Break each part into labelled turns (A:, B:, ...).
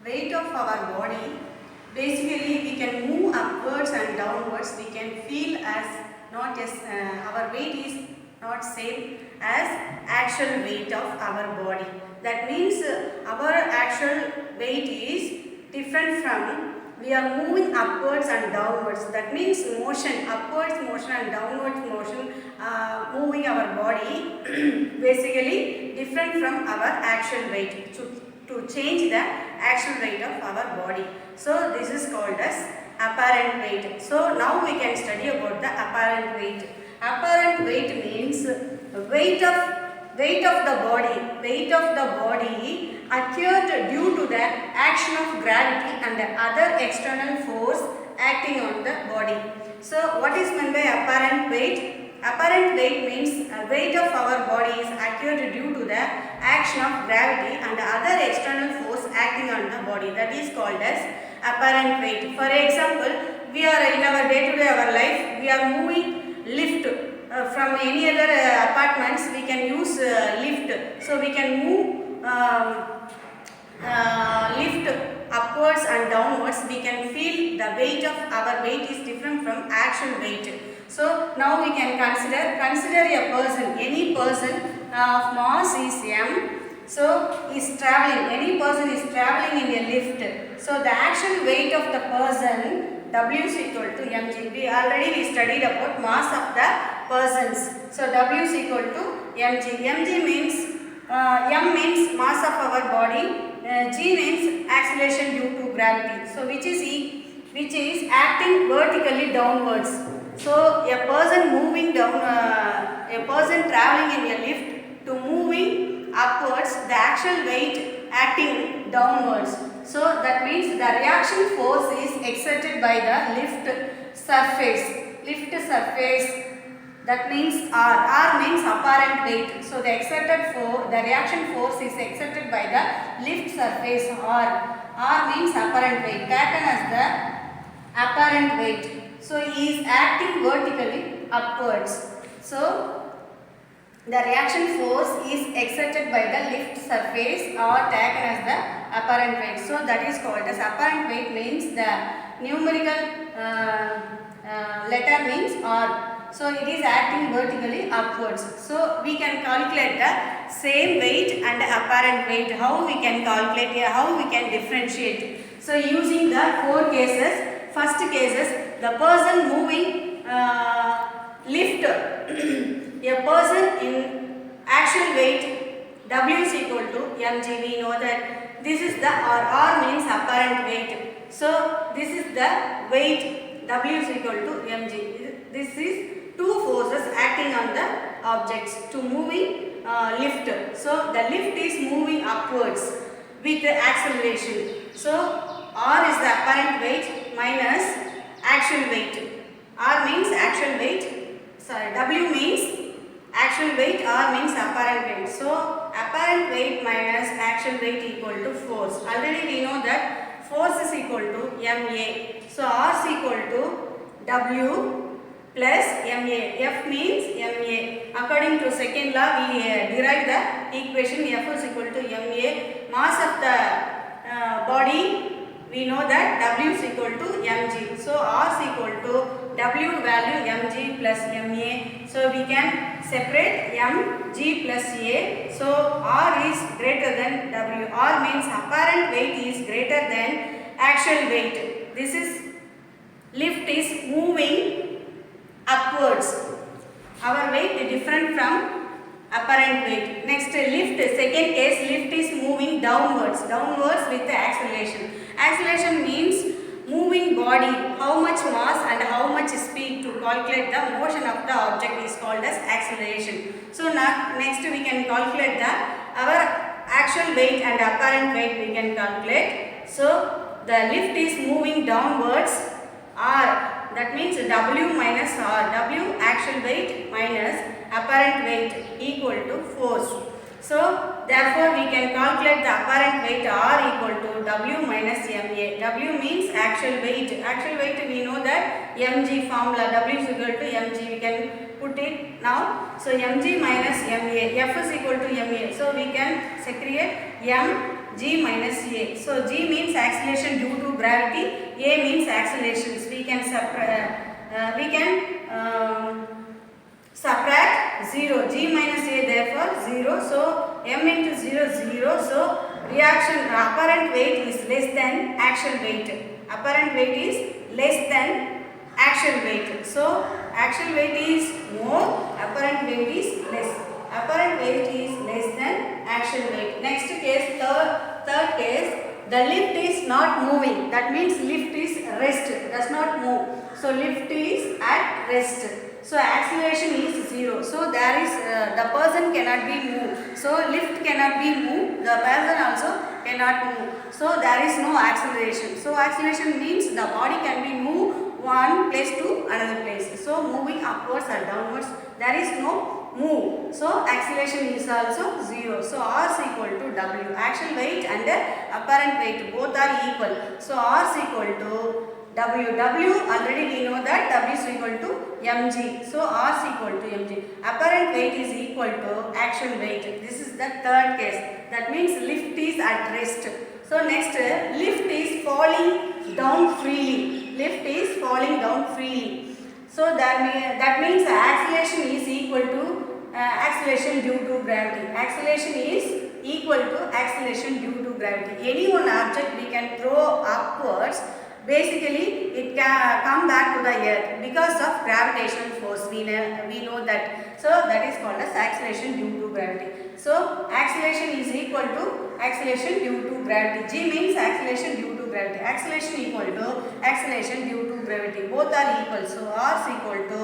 A: weight of our body, basically we can move upwards and downwards. We can feel as not as our weight is not same as actual weight of our body. That means our actual weight is different from we are moving upwards and downwards. That means motion, upwards motion and downwards motion, moving our body basically different from our actual weight. To change the actual weight of our body. So this is called as apparent weight. So now we can study about the apparent weight. Apparent weight means weight of the body. Weight of the body occurred due to the action of gravity and the other external force acting on the body. So what is meant by apparent weight? Apparent weight means weight of our body is occurred due to the action of gravity and other external force acting on the body. That is called as apparent weight. For example, we are in our day-to-day our life, we are moving lift from any other apartments. We can use lift. So we can move lift upwards and downwards. We can feel the weight of our weight is different from actual weight. So now we can consider a person, any person of mass is m. So is traveling, any person is traveling in a lift. So the actual weight of the person W is equal to mg. We studied about mass of the persons. So W is equal to mg. Mg means m means mass of our body, g means acceleration due to gravity. So which is acting vertically downwards. So a person moving down, a person traveling in a lift to moving upwards, the actual weight acting downwards. So that means the reaction force is exerted by the lift surface. Lift surface, that means R. R means apparent weight. So the exerted force, the reaction force is exerted by the lift surface R. R means apparent weight, taken as the apparent weight. So he is acting vertically upwards. So the reaction force is exerted by the lift surface or taken as the apparent weight. So that is called as apparent weight means the numerical letter means R. So it is acting vertically upwards. So we can calculate the same weight and apparent weight. How we can calculate here? How we can differentiate? So using the four cases. First cases, the person moving lift, a person in actual weight W is equal to mg. We know that this is the R means apparent weight. So this is the weight W is equal to mg. This is two forces acting on the objects to moving lift. So the lift is moving upwards with the acceleration. So R is the apparent weight minus actual weight. R means actual weight, W means actual weight, R means apparent weight. So apparent weight minus actual weight equal to force. Already we know that force is equal to MA. So R is equal to W plus MA. F means MA. According to second law, we derive the equation F is equal to MA. Mass of the body, we know that W is equal to mg. So R is equal to W value mg plus ma. So we can separate mg plus a. So R is greater than W. R means apparent weight is greater than actual weight. This is lift is moving upwards. Our weight is different from apparent weight. Next lift, second case, lift is moving downwards with the acceleration. Acceleration means moving body, how much mass and how much speed. To calculate the motion of the object is called as acceleration. So now next we can calculate our actual weight and apparent weight we can calculate. So the lift is moving downwards, R, that means W minus R. W actual weight minus apparent weight equal to force. So therefore we can calculate the apparent weight R equal to W minus MA. W means actual weight. Actual weight we know that mg formula, W is equal to mg. We can put it now. So mg minus MA. F is equal to MA. So we can secrete m G minus A. So G means acceleration due to gravity, A means accelerations. We can subtract 0. G minus A therefore 0. So M into 0 0. So reaction apparent weight is less than actual weight. Apparent weight is less than actual weight. So actual weight is more, apparent weight is less. Apparent weight is less than actual weight. Next case, third case, the lift is not moving. That means lift is rest, does not move. So lift is at rest. So acceleration is 0. So there is the person cannot be moved. So lift cannot be moved. The person also cannot move. So there is no acceleration. So acceleration means the body can be moved one place to another place. So moving upwards or downwards, there is no move. So acceleration is also 0. So R is equal to W. Actual weight and apparent weight both are equal. So R is equal to W. W already we know that W is equal to mg. So R is equal to mg. Apparent weight is equal to actual weight. This is the third case. That means lift is at rest. So next, lift is falling down freely. Lift is falling down freely. So that means acceleration is equal to acceleration due to gravity. Acceleration is equal to acceleration due to gravity. Any one object we can throw upwards, basically it can come back to the earth because of gravitational force. We know that. So that is called as acceleration due to gravity. So acceleration is equal to acceleration due to gravity. G means acceleration due to gravity. Acceleration equal to acceleration due to gravity. Both are equal. So R is equal to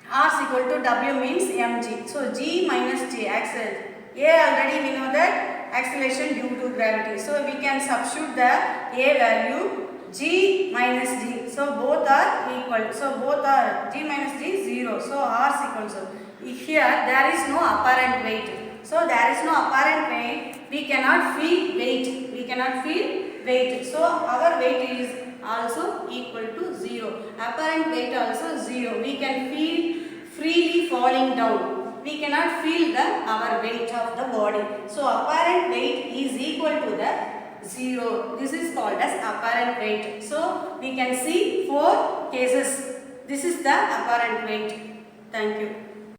A: R is equal to W means mg. So G minus G acceleration. A already we know that acceleration due to gravity. So we can substitute the A value G minus G. So both are equal. So both are G minus G 0. So R is equal to. Here there is no apparent weight. So there is no apparent weight. We cannot feel weight. We cannot feel weight. So our weight is also equal to 0. Apparent weight also 0. We can feel freely falling down. We cannot feel our weight of the body. So apparent weight is equal to the 0. This is called as apparent weight. So we can see 4 cases. This is the apparent weight. Thank you.